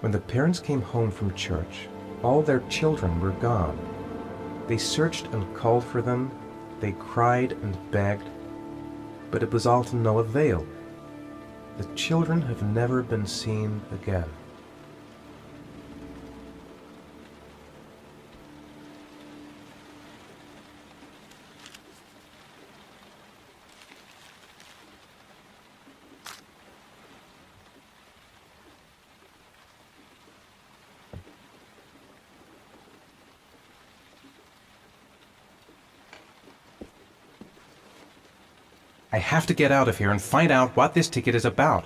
When the parents came home from church, all their children were gone. They searched and called for them, they cried and begged, but it was all to no avail. The children have never been seen again. I have to get out of here and find out what this ticket is about.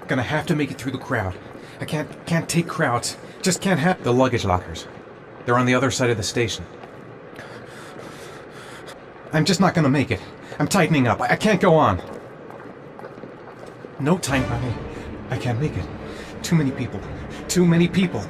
Gonna have to make it through the crowd. I can't take crowds. Just can't have the luggage lockers. They're on the other side of the station. I'm just not gonna make it. I'm tightening up. I can't go on. No time. I can't make it. Too many people. Too many people.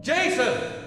Jason!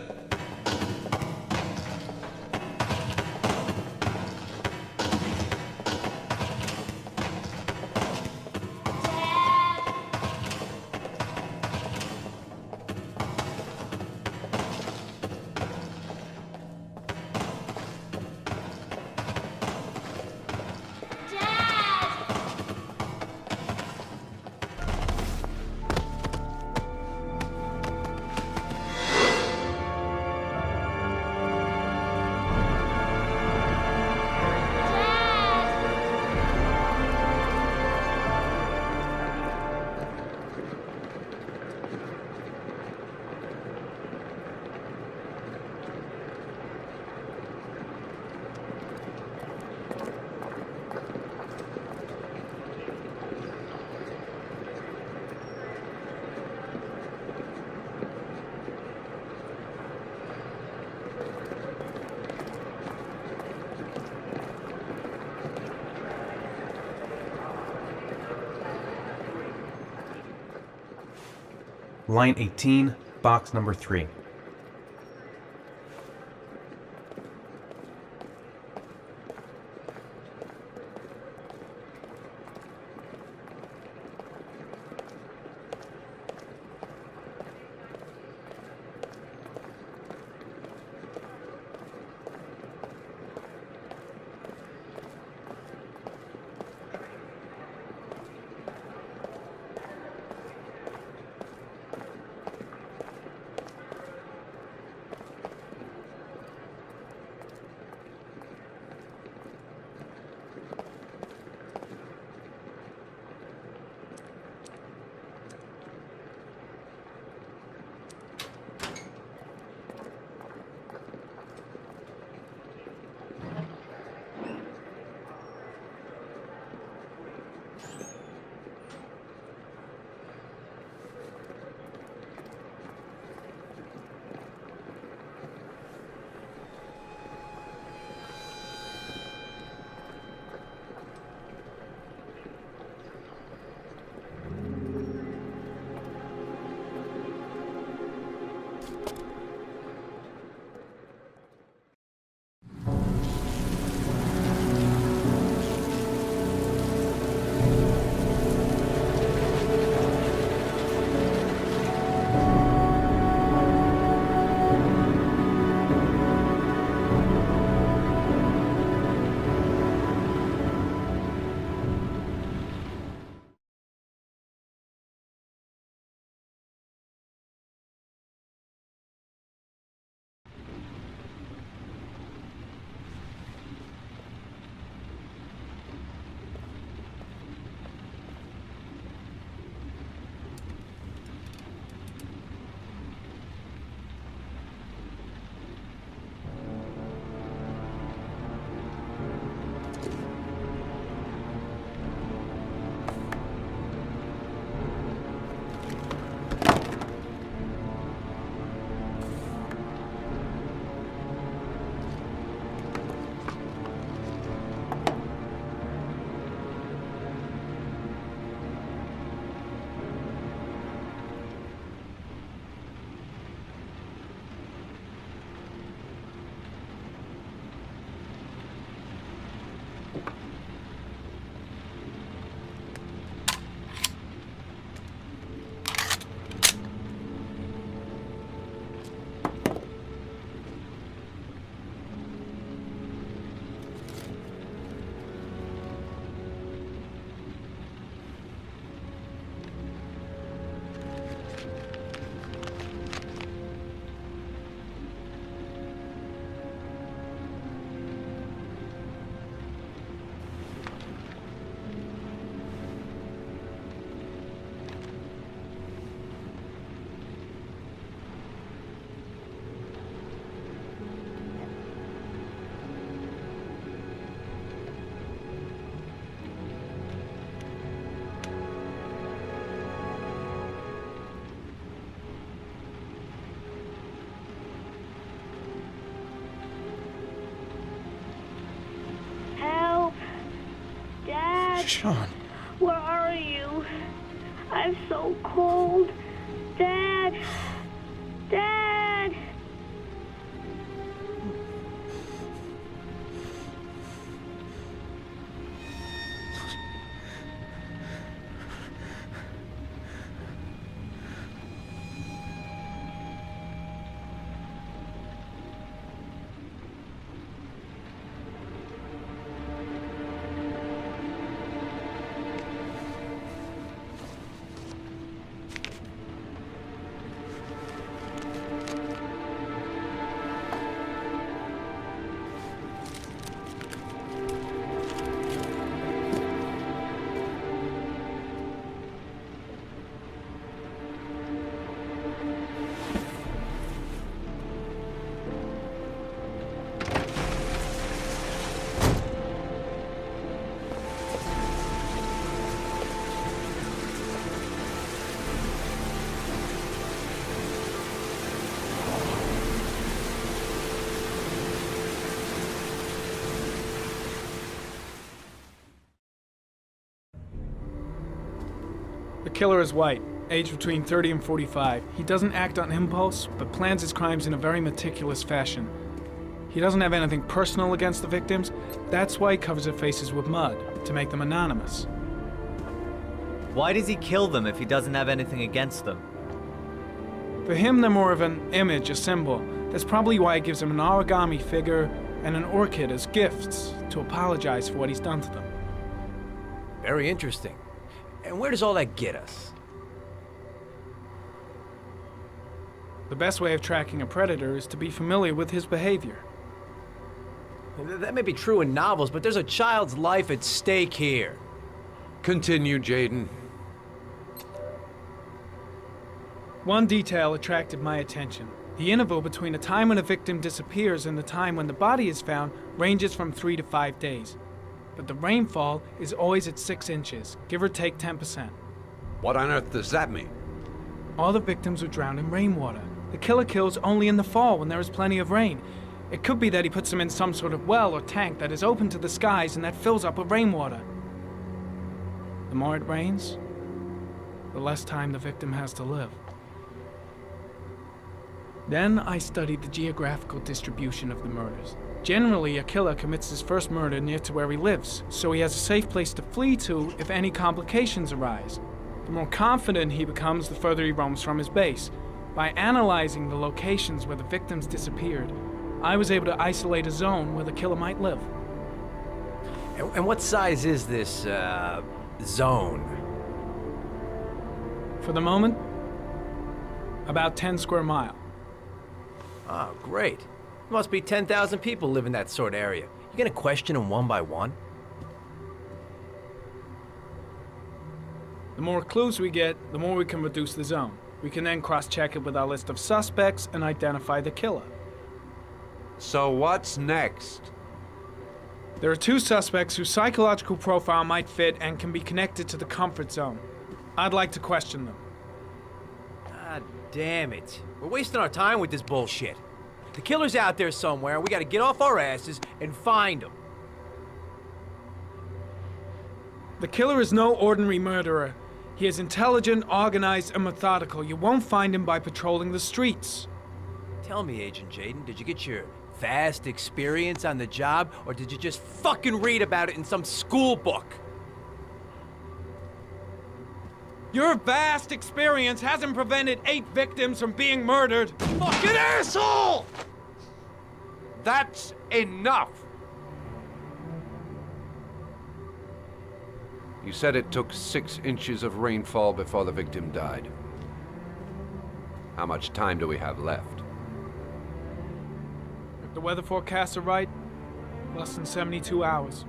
Line 18, box number 3. Sean. Where are you? I'm so cold. Dad! Dad! The killer is white, aged between 30 and 45. He doesn't act on impulse, but plans his crimes in a very meticulous fashion. He doesn't have anything personal against the victims. That's why he covers their faces with mud, to make them anonymous. Why does he kill them if he doesn't have anything against them? For him, they're more of an image, a symbol. That's probably why he gives them an origami figure and an orchid as gifts to apologize for what he's done to them. Very interesting. And where does all that get us? The best way of tracking a predator is to be familiar with his behavior. That may be true in novels, but there's a child's life at stake here. Continue, Jaden. One detail attracted my attention. The interval between the time when a victim disappears and the time when the body is found ranges from 3 to 5 days. But the rainfall is always at 6 inches, give or take 10%. What on earth does that mean? All the victims were drowned in rainwater. The killer kills only in the fall when there is plenty of rain. It could be that he puts them in some sort of well or tank that is open to the skies and that fills up with rainwater. The more it rains, the less time the victim has to live. Then I studied the geographical distribution of the murders. Generally, a killer commits his first murder near to where he lives, so he has a safe place to flee to if any complications arise. The more confident he becomes, the further he roams from his base. By analyzing the locations where the victims disappeared, I was able to isolate a zone where the killer might live. And what size is this, zone? For the moment, about 10 square miles. Oh, great. Must be 10,000 people live in that sort of area. You gonna question them one by one? The more clues we get, the more we can reduce the zone. We can then cross-check it with our list of suspects and identify the killer. So what's next? There are 2 suspects whose psychological profile might fit and can be connected to the comfort zone. I'd like to question them. God damn it. We're wasting our time with this bullshit. The killer's out there somewhere, and we gotta get off our asses and find him. The killer is no ordinary murderer. He is intelligent, organized, and methodical. You won't find him by patrolling the streets. Tell me, Agent Jaden, did you get your vast experience on the job, or did you just fucking read about it in some school book? Your vast experience hasn't prevented 8 victims from being murdered. Fucking asshole! That's enough! You said it took 6 inches of rainfall before the victim died. How much time do we have left? If the weather forecasts are right, less than 72 hours.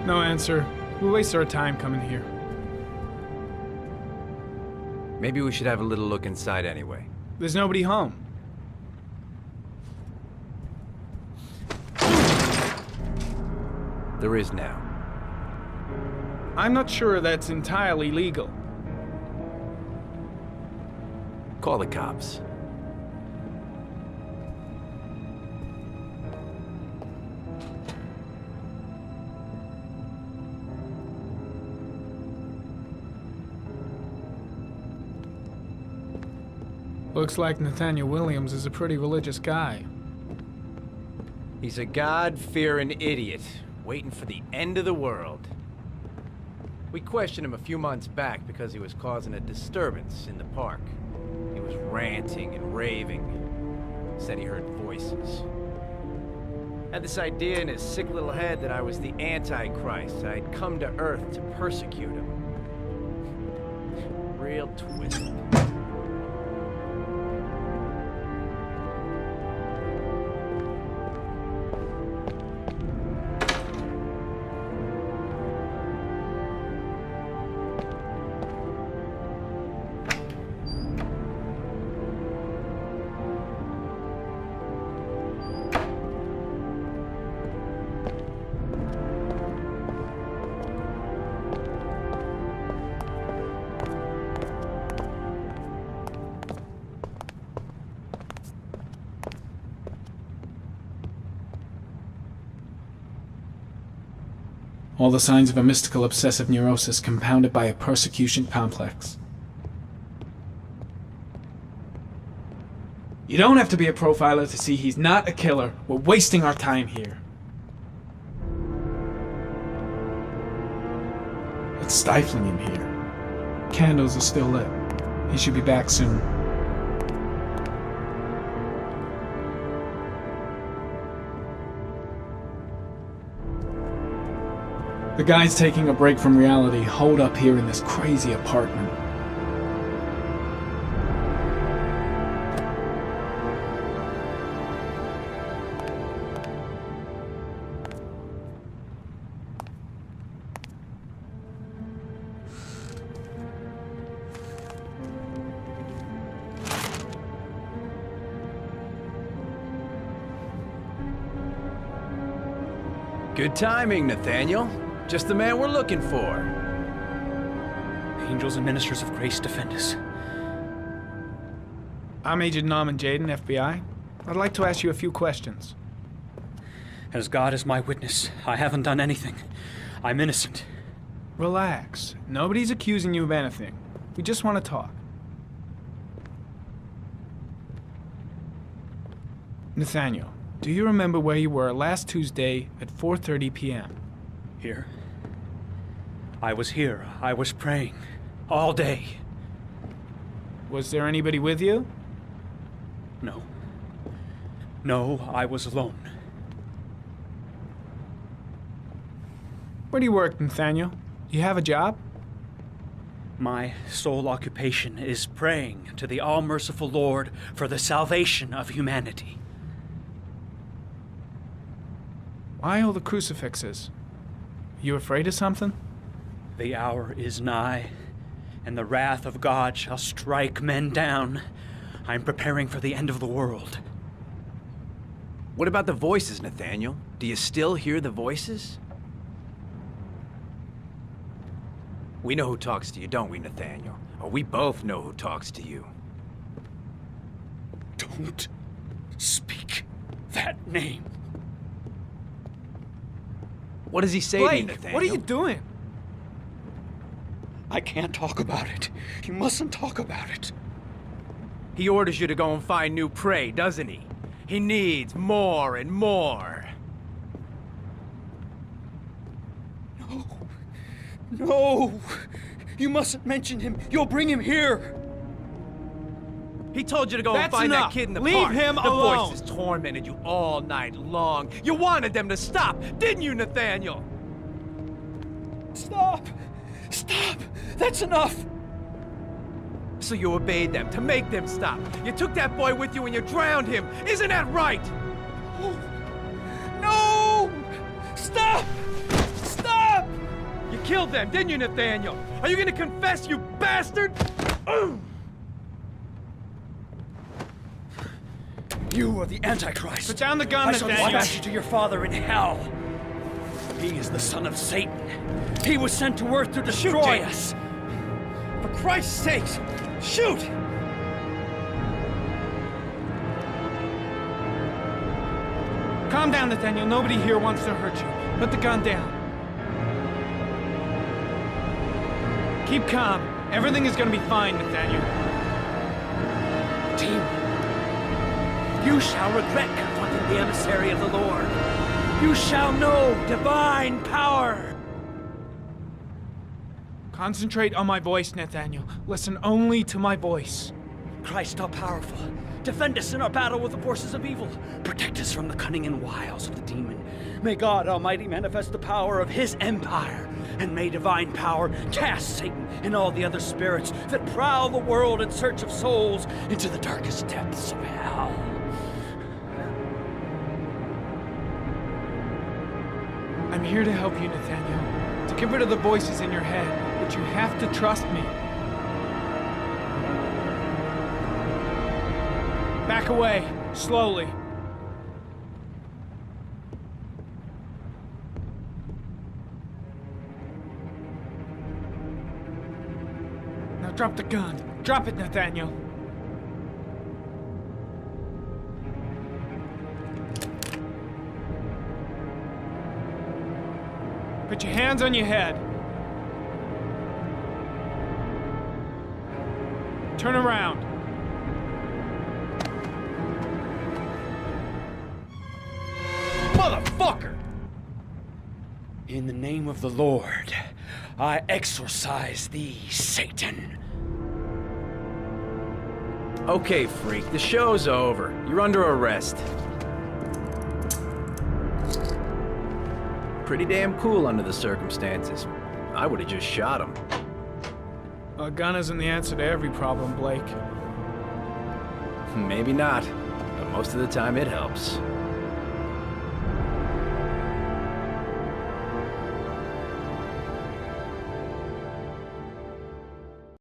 No answer. We waste our time coming here. Maybe we should have a little look inside anyway. There's nobody home. There is now. I'm not sure that's entirely legal. Call the cops. Looks like Nathaniel Williams is a pretty religious guy. He's a God-fearing idiot, waiting for the end of the world. We questioned him a few months back because he was causing a disturbance in the park. He was ranting and raving. Said he heard voices. Had this idea in his sick little head that I was the Antichrist. I'd come to Earth to persecute him. Real twisted. All the signs of a mystical obsessive neurosis compounded by a persecution complex. You don't have to be a profiler to see he's not a killer. We're wasting our time here. It's stifling in here. Candles are still lit. He should be back soon. The guys taking a break from reality holed up here in this crazy apartment. Good timing, Nathaniel. Just the man we're looking for. Angels and ministers of grace defend us. I'm Agent Norman Jaden, FBI. I'd like to ask you a few questions. As God is my witness, I haven't done anything. I'm innocent. Relax. Nobody's accusing you of anything. We just want to talk. Nathaniel, do you remember where you were last Tuesday at 4:30 p.m.? Here. I was here. I was praying. All day. Was there anybody with you? No. No, I was alone. Where do you work, Nathaniel? Do you have a job? My sole occupation is praying to the all-merciful Lord for the salvation of humanity. Why all the crucifixes? You afraid of something? The hour is nigh, and the wrath of God shall strike men down. I'm preparing for the end of the world. What about the voices, Nathaniel? Do you still hear the voices? We know who talks to you, don't we, Nathaniel? Or we both know who talks to you. Don't speak that name. What does he say to you, Blake, Nathaniel? what are you doing? I can't talk about it. You mustn't talk about it. He orders you to go and find new prey, doesn't he? He needs more and more. No. No! You mustn't mention him. You'll bring him here. He told you to go and That's find enough. that kid in the Leave park. him the alone. voices tormented you all night long. You wanted them to stop, didn't you, Nathaniel? Stop! Stop! That's enough! So you obeyed them to make them stop. You took that boy with you and you drowned him. Isn't that right? No! Stop! Stop! You killed them, didn't you, Nathaniel? Are you gonna confess, you bastard? You are the Antichrist. Put down the gun, I shall Nathaniel. dispatch you to your father in hell. He is the son of Satan. He was sent to earth to destroy us. For Christ's sake, shoot! Calm down, Nathaniel. Nobody here wants to hurt you. Put the gun down. Keep calm. Everything is gonna be fine, Nathaniel. Team, you shall regret confronting the emissary of the Lord. You shall know divine power. Concentrate on my voice, Nathaniel. Listen only to my voice. Christ all-powerful, defend us in our battle with the forces of evil. Protect us from the cunning and wiles of the demon. May God Almighty manifest the power of His empire, and may divine power cast Satan and all the other spirits that prowl the world in search of souls into the darkest depths of hell. I'm here to help you, Nathaniel. To get rid of the voices in your head, but you have to trust me. Back away, slowly. Now drop the gun. Drop it, Nathaniel. Put your hands on your head. Turn around. Motherfucker! In the name of the Lord, I exorcise thee, Satan. Okay, freak, the show's over. You're under arrest. Pretty damn cool under the circumstances. I would have just shot him. A gun isn't the answer to every problem, Blake. Maybe not, but most of the time it helps.